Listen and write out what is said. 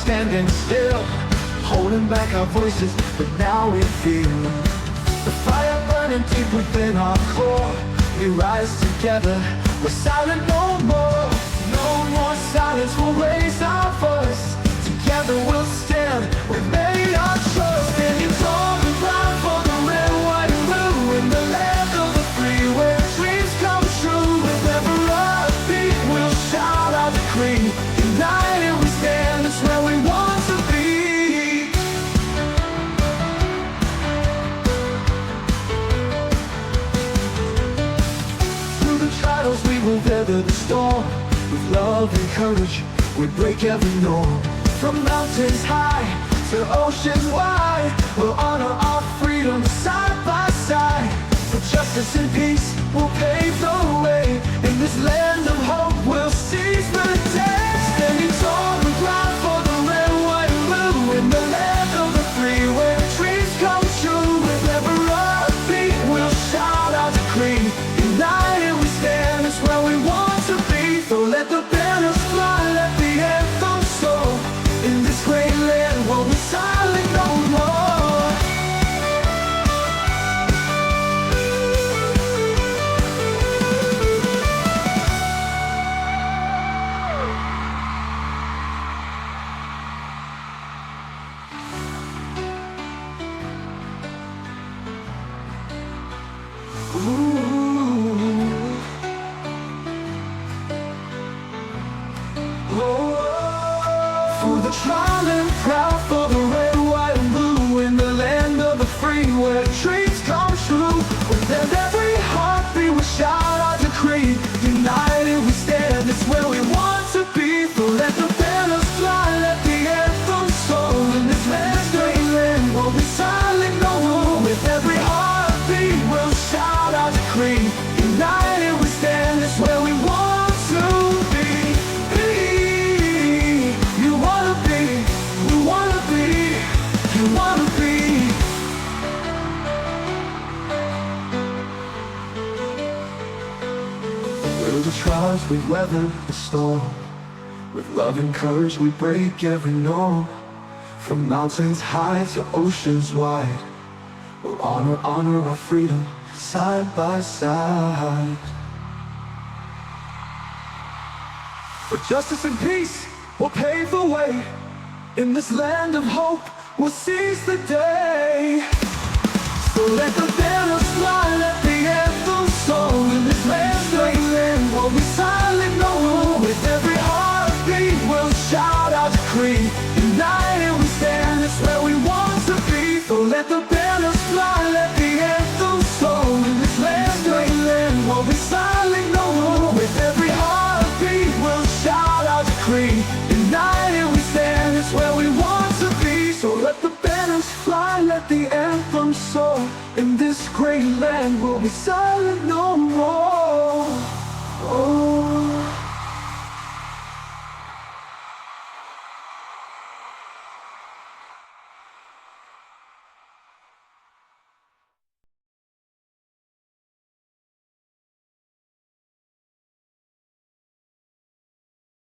standing still, holding back our voices, but now we feel the fire burning deep within our core. We rise together, we're silent no more. No more silence, we'll raise our voice. Together we'll stand, we've made our choice. Standing tall and proud for the red, white and blue, in the land of the free, where dreams come true. With every heartbeat we'll shout our decree. United we stand, it's where we want to be. Through the trials we will weather the storm. With love and courage we break every norm. From mountains high to oceans wide, we'll honor our freedom side by side. For justice and peace we'll pave the way. In this land of hope we'll seize the day. Standing tall and proud for the red, white and blue, in the land of the free, where dreams come true. With every heartbeat we'll shout our decree. United we stand, it's where we want to be. So let the banners fly, let the anthem soar. In this great land we'll be silent no more. For the trial and proud, for the red, white and blue, in the land of the free, where dreams come true. With every heartbeat we shout our decree. United we stand, it's where we want to be. So let the banners fly, let the anthem soar. In this land's great land we'll be silent no more. With every heartbeat we'll shout our decree. United we stand, it's where we want to be. You wanna be, we wanna be, you wanna be. Through the trials we weather the storm. With love and courage we break every norm. From mountains high to oceans wide, we'll honor our freedom side by side. For justice and peace we'll pave the way. In this land of hope we'll seize the day. So let the banners fly, let the anthem soar. In this land's great land we'll be silent no more. With every heartbeat we'll shout our decree. United we stand, it's where we want to be. So let the banners fly, let the anthem soar. In this land's great land we'll be silent no more. With every heartbeat we'll shout our decree. United we stand, it's where we want to be. So let the banners fly, let the anthem soar. In this great land we'll be silent no more. Oh.